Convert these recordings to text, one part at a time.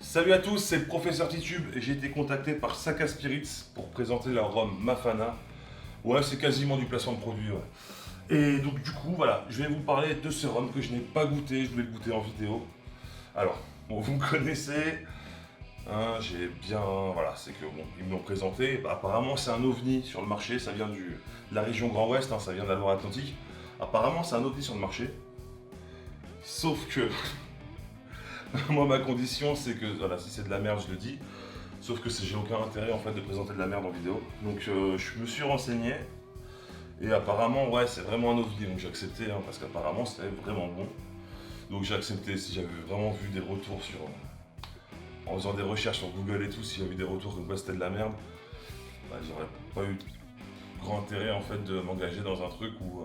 Salut à tous, c'est le professeur Titube et j'ai été contacté par Saka Spirits pour présenter leur rhum Mafana. Ouais, c'est quasiment du placement de produit, ouais. Et donc du coup, voilà, je vais vous parler de ce rhum que je n'ai pas goûté, je voulais le goûter en vidéo. Alors, bon, vous me connaissez, hein, j'ai bien... Voilà, c'est que bon, ils me l'ont présenté. Bah, apparemment, c'est un ovni sur le marché, ça vient de la région Grand Ouest, hein, ça vient de la Loire-Atlantique. Apparemment, c'est un ovni sur le marché. Sauf que moi, ma condition, c'est que, voilà, si c'est de la merde, je le dis. Sauf que j'ai aucun intérêt, en fait, de présenter de la merde en vidéo. Donc, je me suis renseigné. Et apparemment, ouais, c'est vraiment un ovni. Donc, j'ai accepté, hein, parce qu'apparemment, c'était vraiment bon. Donc, j'ai accepté. Si j'avais vraiment vu des retours sur... En faisant des recherches sur Google et tout, s'il y avait des retours comme quoi c'était de la merde, bah, j'aurais pas eu grand intérêt, en fait, de m'engager dans un truc où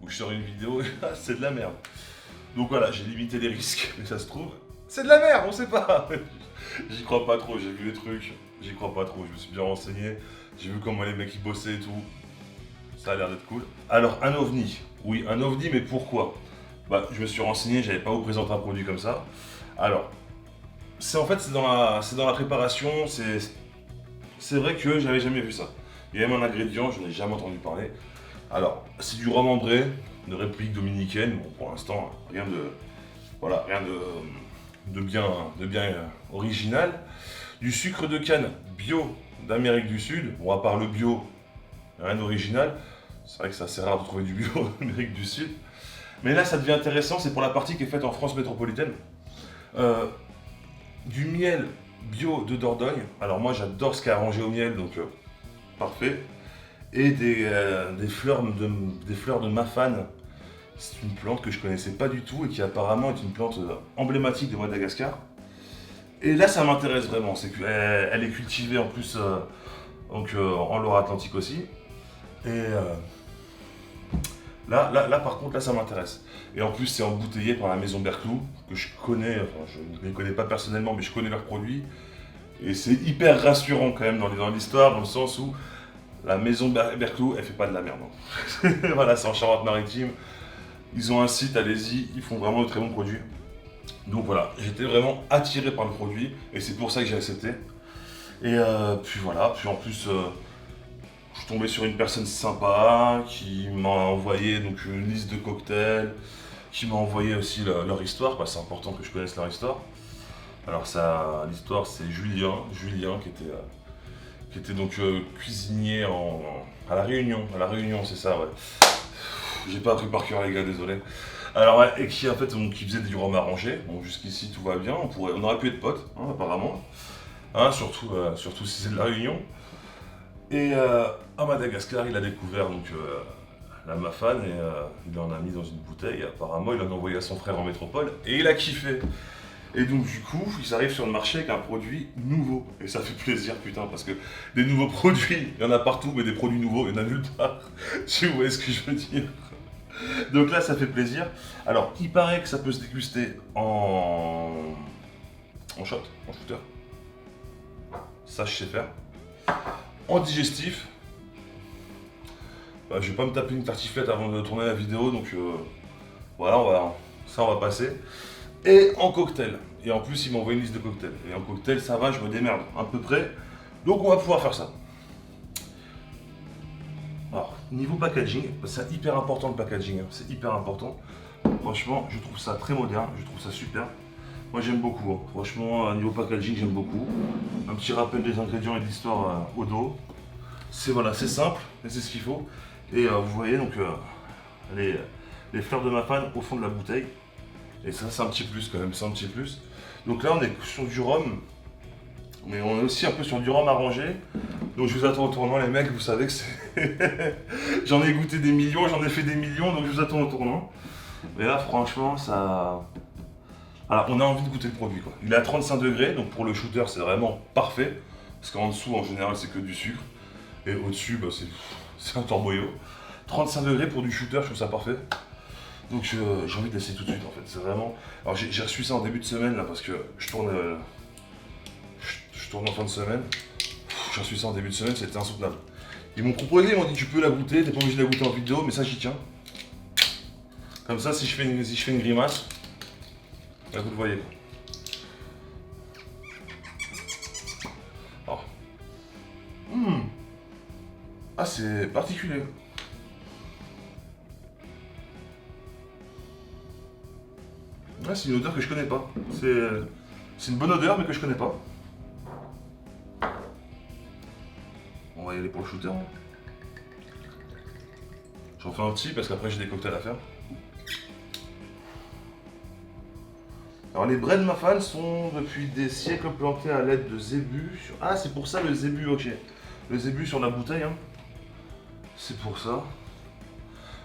je sors une vidéo et c'est de la merde. Donc, voilà, j'ai limité les risques. Mais ça se trouve... C'est de la merde, on sait pas. J'y crois pas trop, j'ai vu les trucs, j'y crois pas trop, je me suis bien renseigné, j'ai vu comment les mecs y bossaient et tout. Ça a l'air d'être cool. Alors, un ovni. Oui, un ovni, mais pourquoi? Bah, je me suis renseigné, j'avais pas vous présenter un produit comme ça. Alors, c'est dans la préparation, c'est vrai que j'avais jamais vu ça. Il y a même un ingrédient, je n'en ai jamais entendu parler. Alors, c'est du rhum ambré de République dominicaine. Bon, pour l'instant, rien de bien original. Du sucre de canne bio d'Amérique du Sud. Bon, à part le bio, rien d'original. C'est vrai que c'est assez rare de trouver du bio en Amérique du Sud. Mais là, ça devient intéressant, c'est pour la partie qui est faite en France métropolitaine. Euh, du miel bio de Dordogne. Alors moi, j'adore ce qui est arrangé au miel, donc parfait. Et des fleurs de mafane. C'est une plante que je connaissais pas du tout et qui apparemment est une plante emblématique de Madagascar. Et là, ça m'intéresse vraiment, c'est qu'elle elle est cultivée en plus en Loire-Atlantique aussi. Et là, par contre, là, ça m'intéresse. Et en plus, c'est embouteillé par la maison Berclou, que je connais, enfin, je ne les connais pas personnellement, mais je connais leurs produits. Et c'est hyper rassurant quand même dans l'histoire, dans le sens où la maison Berclou, elle fait pas de la merde. Hein. Voilà, c'est en Charente-Maritime. Ils ont un site, allez-y, ils font vraiment de très bons produits. Donc voilà, j'étais vraiment attiré par le produit et c'est pour ça que j'ai accepté. Et puis voilà, puis en plus, je suis tombé sur une personne sympa qui m'a envoyé donc une liste de cocktails, qui m'a envoyé aussi leur histoire, parce que c'est important que je connaisse leur histoire. Alors ça, l'histoire c'est Julien qui était donc cuisinier à La Réunion c'est ça, ouais. J'ai pas appris par cœur les gars, désolé. Alors ouais, et qui en fait donc, qui faisait du rhum arrangé. Bon jusqu'ici tout va bien, on aurait pu être potes, hein, apparemment. Hein, surtout si c'est de la Réunion. Et à Madagascar, il a découvert donc la mafane et il en a mis dans une bouteille. Et apparemment, il en a envoyé à son frère en métropole et il a kiffé. Et donc du coup, ils arrivent sur le marché avec un produit nouveau. Et ça fait plaisir, putain, parce que des nouveaux produits, il y en a partout, mais des produits nouveaux, il y en a nulle part. Tu vois ce que je veux dire? Donc là, ça fait plaisir. Alors, il paraît que ça peut se déguster en shooter. Ça, je sais faire. En digestif. Bah, je vais pas me taper une tartiflette avant de tourner la vidéo, donc voilà, on va passer. Et en cocktail. Et en plus, il m'a envoyé une liste de cocktails. Et en cocktail, ça va, je me démerde à peu près. Donc on va pouvoir faire ça. Alors, niveau packaging, c'est hyper important le packaging, hein, c'est hyper important. Franchement, je trouve ça très moderne, je trouve ça super. Moi j'aime beaucoup, hein. Franchement, niveau packaging, j'aime beaucoup. Un petit rappel des ingrédients et de l'histoire au dos. C'est voilà, c'est simple, mais c'est ce qu'il faut. Et vous voyez donc les fleurs de mafane au fond de la bouteille. Et ça, c'est un petit plus quand même, c'est un petit plus. Donc là, on est sur du rhum, mais on est aussi un peu sur du rhum arrangé. Donc je vous attends au tournant, les mecs, vous savez que c'est... J'en ai goûté des millions, j'en ai fait des millions, donc je vous attends au tournant. Mais là, franchement, ça... Alors, on a envie de goûter le produit, quoi. Il est à 35 degrés, donc pour le shooter, c'est vraiment parfait. Parce qu'en dessous, en général, c'est que du sucre. Et au-dessus, bah, c'est un torboyau. 35 degrés pour du shooter, je trouve ça parfait. Donc j'ai envie de l'essayer tout de suite, en fait. C'est vraiment... Alors, j'ai reçu ça en début de semaine, là, parce que je tourne en fin de semaine. J'ai reçu ça en début de semaine, c'était insoutenable. Ils m'ont proposé, ils m'ont dit tu peux la goûter, t'es pas obligé de la goûter en vidéo, mais ça j'y tiens. Comme ça, si je fais une grimace, là vous le voyez. Ah, c'est particulier. Ah, c'est une odeur que je connais pas. C'est une bonne odeur, mais que je connais pas. On va y aller pour le shooter. Hein. J'en fais un petit parce qu'après j'ai des cocktails à faire. Alors les Bread Muffins sont depuis des siècles plantés à l'aide de zébus. Ah, c'est pour ça le zébu, ok. Le zébu sur la bouteille, hein. C'est pour ça.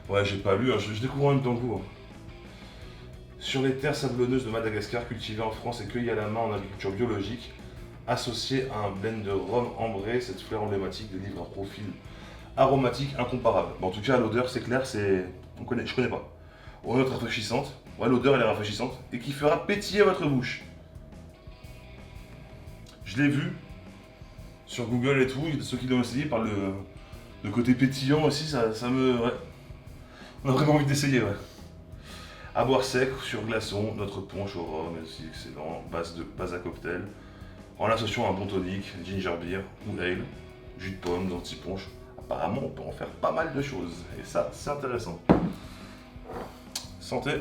Ouais, j'ai pas lu, hein. Je découvre en même temps que vous. Hein. Sur les terres sablonneuses de Madagascar, cultivées en France et cueillies à la main en agriculture biologique, associée à un blend de rhum ambré, cette fleur emblématique délivre un profil aromatique incomparable. Bon, en tout cas, l'odeur, c'est clair, je connais pas. Odeur rafraîchissante. Ouais, l'odeur elle est rafraîchissante et qui fera pétiller votre bouche. Je l'ai vu sur Google et tout, ceux qui l'ont essayé par le côté pétillant aussi, ça me. Ouais. On a vraiment envie d'essayer, ouais. À boire sec, sur glaçon, notre punch au rhum est aussi excellent, base à cocktail, en associant un bon tonic, ginger beer ou ale, jus de pomme, d'anti-punch. Apparemment, on peut en faire pas mal de choses, et ça, c'est intéressant. Santé.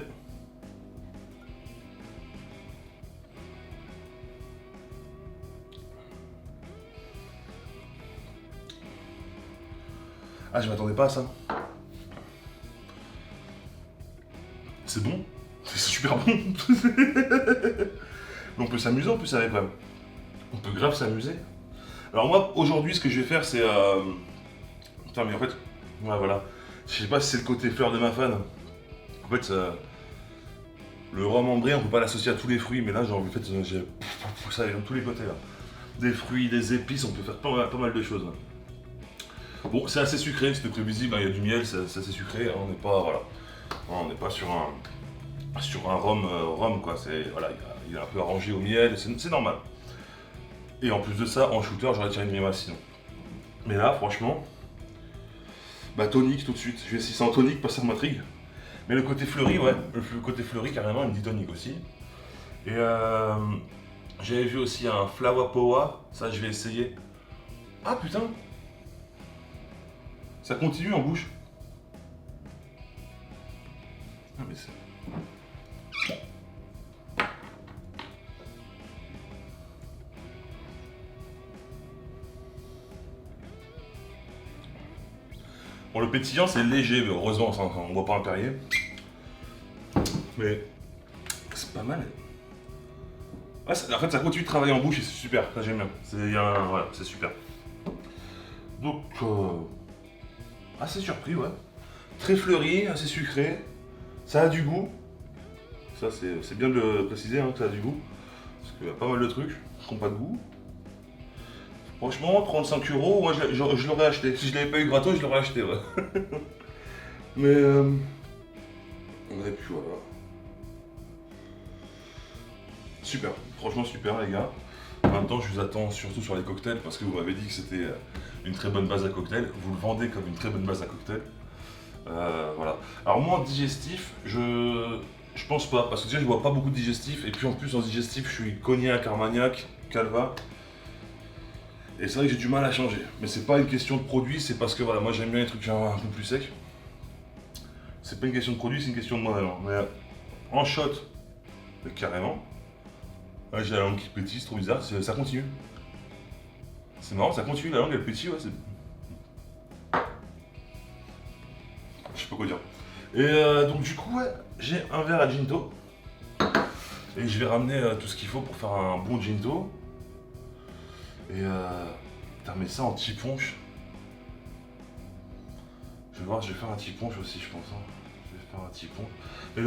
Ah, je m'attendais pas à ça. C'est bon. C'est super bon. On peut s'amuser en plus avec quand même. On peut grave s'amuser. Alors moi, aujourd'hui, ce que je vais faire, c'est... Putain, mais en fait... Ouais, voilà. Je sais pas si c'est le côté fleur de ma fan. En fait, le rhum ambré, on peut pas l'associer à tous les fruits, mais là, j'ai envie, en fait, ça dans tous les côtés, là. Des fruits, des épices, on peut faire pas mal de choses. Bon, c'est assez sucré, c'était prévisible, il y a du miel, c'est assez sucré, hein, on n'est pas, voilà. On n'est pas sur un rhum quoi, voilà, il est un peu arrangé au miel, c'est normal. Et en plus de ça, en shooter, j'aurais tiré une grimace sinon. Mais là, franchement, bah tonique tout de suite. Je vais essayer sans tonique, pas ça m'intrigue. Mais le côté fleuri, ouais, le côté fleuri carrément, il me dit tonique aussi. Et j'avais vu aussi un Flower Power, ça je vais essayer. Ah putain, ça continue en bouche. Ah mais c'est... Bon, le pétillant c'est léger, mais heureusement on voit pas un Perrier. Mais c'est pas mal. Ouais, en fait ça continue de travailler en bouche et c'est super, ça j'aime bien. Voilà, c'est super. Donc assez surpris, ouais. Très fleuri, assez sucré. Ça a du goût. Ça c'est bien de le préciser hein, que ça a du goût. Parce qu'il y a pas mal de trucs qui n'ont pas de goût. Franchement, 35 €, moi je l'aurais acheté. Si je l'avais pas eu gratos, je l'aurais acheté, ouais. Mais et puis voilà. Super, franchement super les gars. Maintenant je vous attends surtout sur les cocktails parce que vous m'avez dit que c'était une très bonne base à cocktail. Vous le vendez comme une très bonne base à cocktail. Voilà. Alors moi en digestif, je pense pas, parce que déjà je bois pas beaucoup de digestif, et puis en plus en digestif je suis cognac, armagnac, calva. Et c'est vrai que j'ai du mal à changer. Mais c'est pas une question de produit, c'est parce que voilà, moi j'aime bien les trucs un peu plus secs. C'est pas une question de produit, c'est une question de moi vraiment. Mais en shot, carrément. Ouais, j'ai la langue qui pétille, c'est trop bizarre, ça continue. C'est marrant, ça continue, la langue elle pétille, ouais, c'est... Je sais pas quoi dire. Et donc du coup, ouais, j'ai un verre à Ginto. Et je vais ramener tout ce qu'il faut pour faire un bon Ginto. Et putain, mais ça en petit punch. Je vais voir, je vais faire un petit punch aussi, je pense. Hein. Je vais faire un petit punch. Et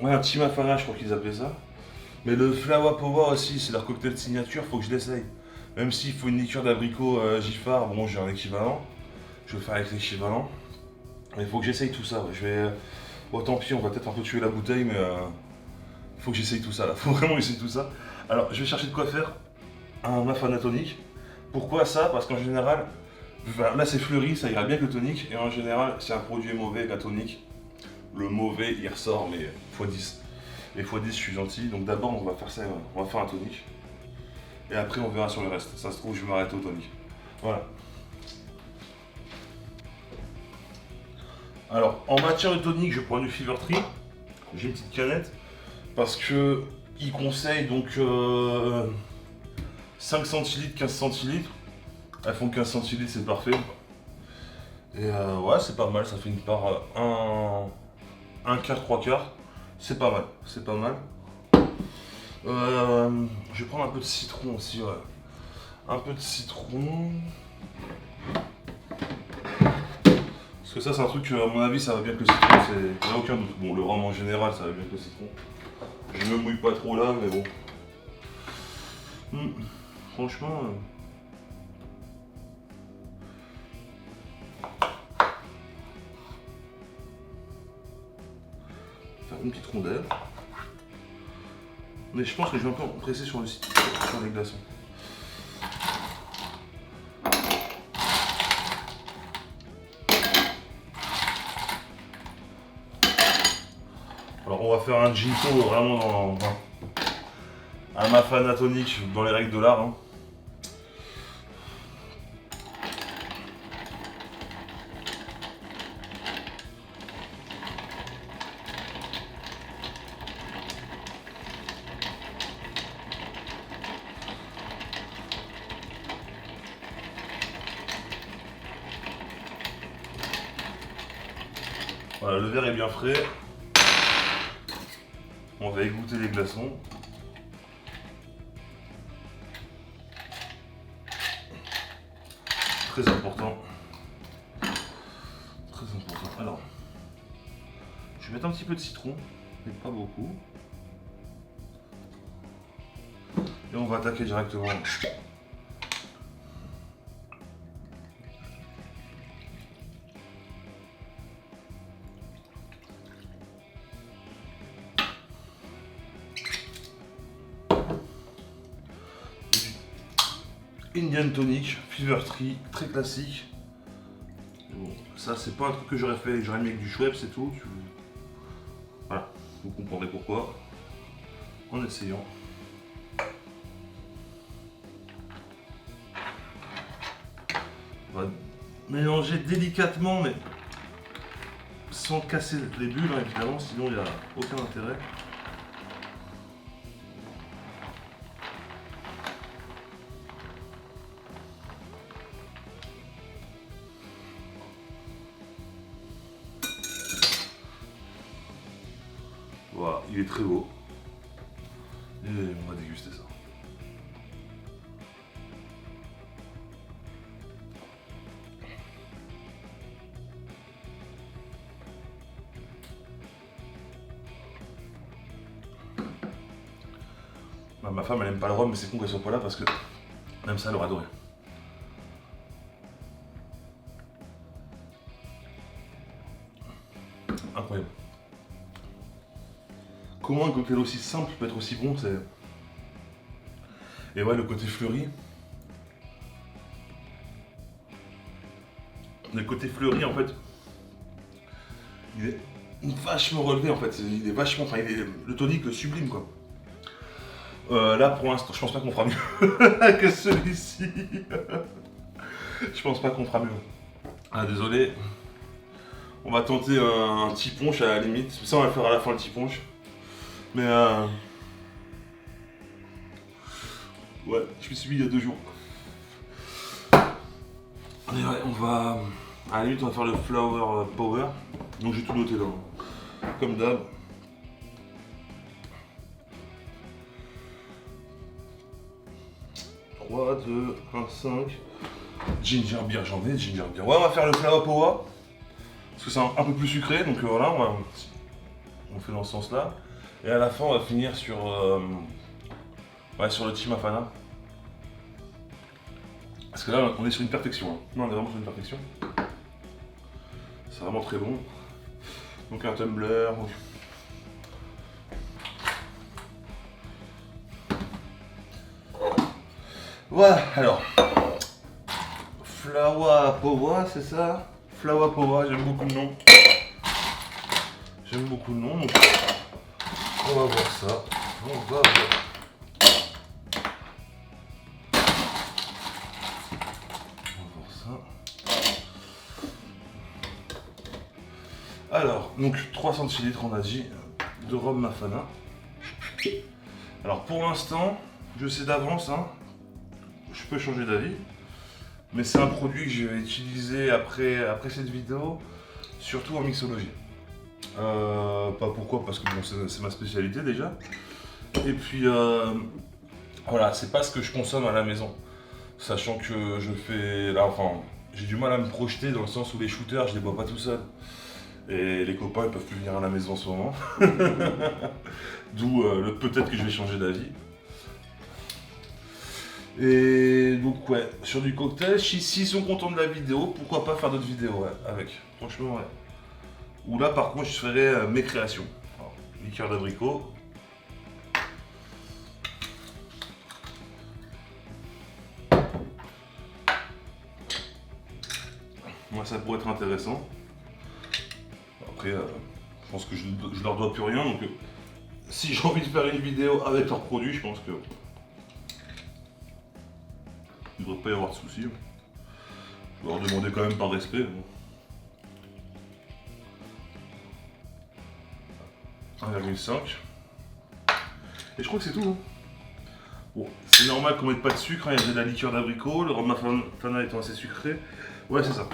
ouais, un petit mafana, je crois qu'ils appelaient ça. Mais le Flower Power aussi, c'est leur cocktail de signature, faut que je l'essaye. Même s'il faut une liqueur d'abricot Giffard, bon, j'ai un équivalent. Je vais le faire avec l'équivalent. Mais il faut que j'essaye tout ça. Ouais. Je vais. Bon, tant pis, on va peut-être un peu tuer la bouteille, mais il faut que j'essaye tout ça là. Faut vraiment essayer tout ça. Alors, je vais chercher de quoi faire un mafana tonique. Pourquoi ça? Parce qu'en général, là c'est fleuri, ça ira bien que le tonique. Et en général, si un produit est mauvais, la tonique, le mauvais il ressort, mais x10. Et x10, je suis gentil. Donc d'abord, on va faire ça, on va faire un tonique. Et après, on verra sur le reste. Ça se trouve, je vais m'arrêter au tonique. Voilà. Alors, en matière de tonique, je prends du Fever Tree. J'ai une petite canette. Parce que il conseille donc 5 centilitres, 15 centilitres. Elles font 15 centilitres, c'est parfait. Et ouais, c'est pas mal. Ça fait une part un quart, trois quarts. C'est pas mal. C'est pas mal. Je vais prendre un peu de citron aussi, ouais. Un peu de citron. Parce que ça, c'est un truc, à mon avis, ça va bien que le citron, il n'y a aucun doute. Bon, le rhum en général, ça va bien que le citron. Je me mouille pas trop là, mais bon. Franchement. Faire une petite rondelle. Mais je pense que je vais un peu presser sur les glaçons. Alors on va faire un ginto vraiment dans un Mafana tonique dans les règles de l'art. Hein. Voilà, le verre est bien frais. On va égoutter les glaçons. Très important. Très important. Alors, je vais mettre un petit peu de citron, mais pas beaucoup. Et on va attaquer directement. Indian Tonic, Fever Tree, très classique. Bon, ça c'est pas un truc que j'aurais fait, j'aurais mis avec du Schweppes, c'est tout. Voilà, vous comprendrez pourquoi. En essayant. On va mélanger délicatement, mais sans casser les bulles, hein, évidemment, sinon il n'y a aucun intérêt. Voilà, il est très beau. Et on va déguster ça. Bah, ma femme elle aime pas le rhum, mais c'est con qu'elle soit pas là parce que même ça elle aurait adoré. Incroyable. Comment un cocktail aussi simple peut être aussi bon, c'est... Et ouais, le côté fleuri. Le côté fleuri, en fait, il est vachement relevé, en fait. Il est vachement... Enfin, le tonique sublime, quoi. Là, pour l'instant, je pense pas qu'on fera mieux que celui-ci. Je pense pas qu'on fera mieux. Ah, désolé. On va tenter un petit punch à la limite. Ça, on va le faire à la fin, le petit punch. Mais ouais, je me suis mis il y a 2 jours. Allez, ouais, on va... À la limite, on va faire le Flower Power. Donc j'ai tout noté là. Comme d'hab. « 3, 2, 1, 5. Ginger beer, j'en ai, ginger beer. Ouais, on va faire le Flower Power. Parce que c'est un peu plus sucré, donc voilà, on fait dans ce sens-là. Et à la fin, on va finir sur, ouais, sur le Team Mafana. Parce que là, on est sur une perfection. Hein. Non, on est vraiment sur une perfection. C'est vraiment très bon. Donc un tumbler. Voilà, alors. Flower Power, c'est ça? Flower Power, j'aime beaucoup le nom. J'aime beaucoup le nom, donc on va voir ça. On va voir. Alors, donc 3 centilitres, on a dit, de rhum Mafana. Alors pour l'instant, je sais d'avance, hein, je peux changer d'avis, mais c'est un produit que je vais utiliser après cette vidéo, surtout en mixologie. Pas pourquoi, parce que bon, c'est ma spécialité déjà. Et puis voilà, c'est pas ce que je consomme à la maison. Sachant que je fais là, enfin, j'ai du mal à me projeter dans le sens où les shooters, je les bois pas tout seul. Et les copains, ils peuvent plus venir à la maison en ce moment. D'où le peut-être que je vais changer d'avis. Et donc ouais, sur du cocktail, s'ils sont contents de la vidéo, pourquoi pas faire d'autres vidéos ouais, avec. Franchement ouais. Ou là par contre je ferai mes créations. Alors, liqueur d'abricot. Moi ça pourrait être intéressant. Après je pense que je leur dois plus rien, donc si j'ai envie de faire une vidéo avec leurs produits, je pense que il ne devrait pas y avoir de soucis. Je vais leur demander quand même par respect. 1,5. Et je crois que c'est tout. Hein. Bon, c'est normal qu'on mette pas de sucre, hein. Il y a de la liqueur d'abricot, le rhum Mafana étant assez sucré. Ouais, c'est ça.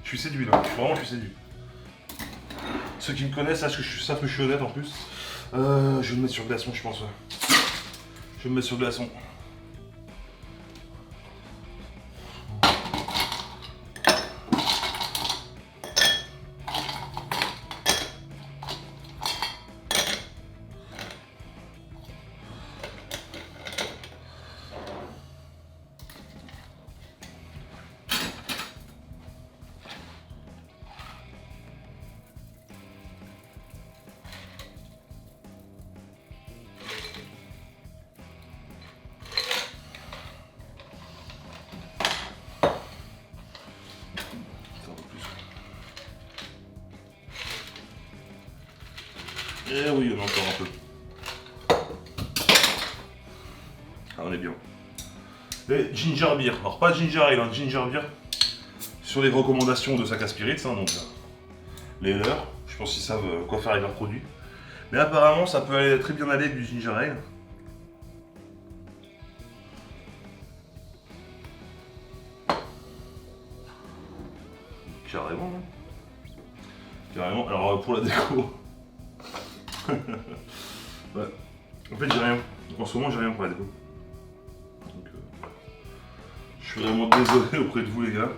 Je suis séduit là, vraiment je suis séduit. Ceux qui me connaissent savent que je suis honnête en plus. Je vais me mettre sur glaçon je pense ouais. Je vais me mettre sur glaçon. Eh oui, on a encore un peu. Ah, on est bien. Et ginger beer. Alors pas ginger ale, hein, ginger beer. Sur les recommandations de Saka Spirits, hein, donc les leurs. Je pense qu'ils savent quoi faire avec leurs produits. Mais apparemment, ça peut aller très bien aller avec du ginger ale. Carrément. Hein. Carrément. Alors pour la déco. Ouais. En fait, j'ai rien. En ce moment, j'ai rien pour la déco. Donc, je suis vraiment désolé auprès de vous, les gars.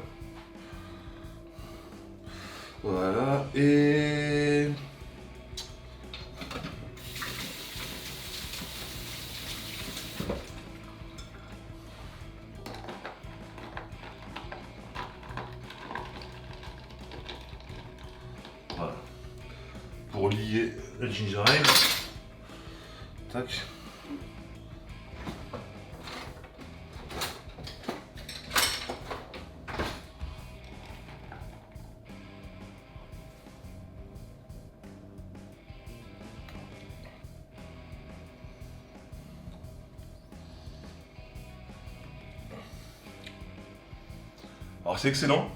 Voilà. Et. Voilà. Pour lier le ginger ale. Tac. Alors c'est excellent,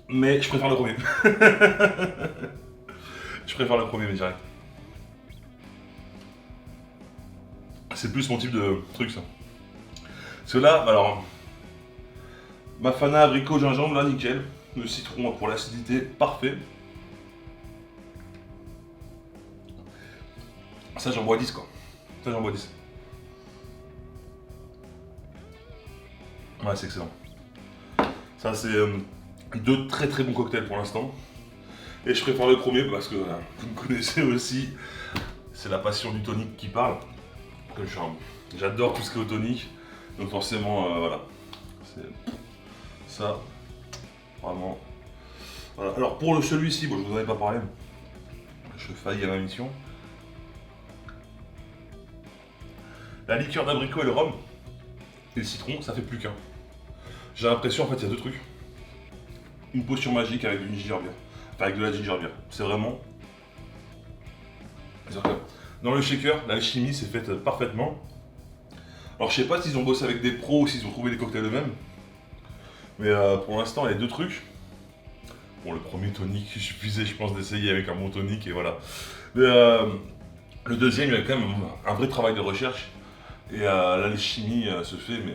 mais je préfère le premier. Je préfère le premier, mais direct. C'est plus mon type de truc ça. Parce que là, alors, Mafana, abricot, gingembre, là nickel. Le citron pour l'acidité, parfait. Ça j'en bois 10 quoi. Ça j'en bois 10. Ouais, c'est excellent. Ça, c'est deux très très bons cocktails pour l'instant. Et je préfère le premier parce que vous me connaissez aussi, c'est la passion du tonic qui parle. J'adore tout ce qui est au tonic, donc forcément, voilà. C'est ça, vraiment. Voilà. Alors pour celui-ci, bon, je vous en avais pas parlé, je faillis à ma mission. La liqueur d'abricot et le rhum, et le citron, ça fait plus qu'un. J'ai l'impression, en fait, il y a deux trucs. Une potion magique avec du ginger beer. Enfin, avec de la ginger beer. C'est vraiment... C'est-à-dire que dans le shaker, l'alchimie s'est faite parfaitement. Alors, je sais pas s'ils ont bossé avec des pros ou s'ils ont trouvé des cocktails eux-mêmes. Mais pour l'instant, il y a deux trucs. Bon, le premier tonic, il suffisait, je pense, d'essayer avec un bon tonic et voilà. Mais le deuxième, il y a quand même un vrai travail de recherche. Et l'alchimie se fait, mais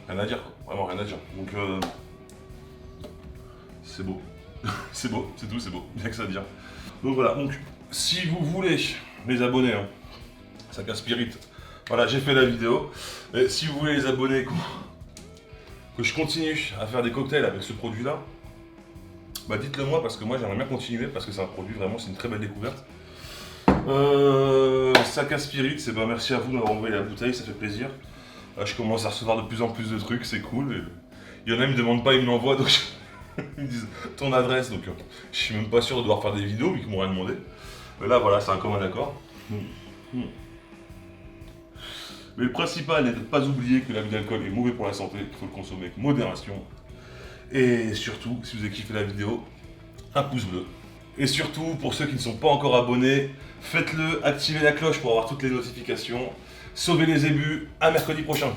rien à dire, quoi. Vraiment rien à dire. Donc c'est beau. C'est beau, c'est tout, c'est beau. Bien que ça à dire. Donc voilà, donc si vous voulez, les abonnés, hein, Saka Spirit, voilà, j'ai fait la vidéo. Et si vous voulez les abonnés, que je continue à faire des cocktails avec ce produit-là, bah dites-le moi parce que moi j'aimerais bien continuer parce que c'est un produit vraiment, c'est une très belle découverte. Saka Spirit, c'est bah merci à vous d'avoir envoyé la bouteille, ça fait plaisir. Je commence à recevoir de plus en plus de trucs, c'est cool. Et il y en a qui me demandent pas, ils me l'envoient, donc ils me disent ton adresse, donc je suis même pas sûr de devoir faire des vidéos vu qu'ils m'ont rien demandé. Mais là voilà, c'est un commun accord. Mais le principal est de ne pas oublier que l'abus d'alcool est mauvais pour la santé, qu'il faut le consommer avec modération. Et surtout, si vous avez kiffé la vidéo, un pouce bleu. Et surtout, pour ceux qui ne sont pas encore abonnés, faites-le, activez la cloche pour avoir toutes les notifications. Sauvez les ébus, à mercredi prochain.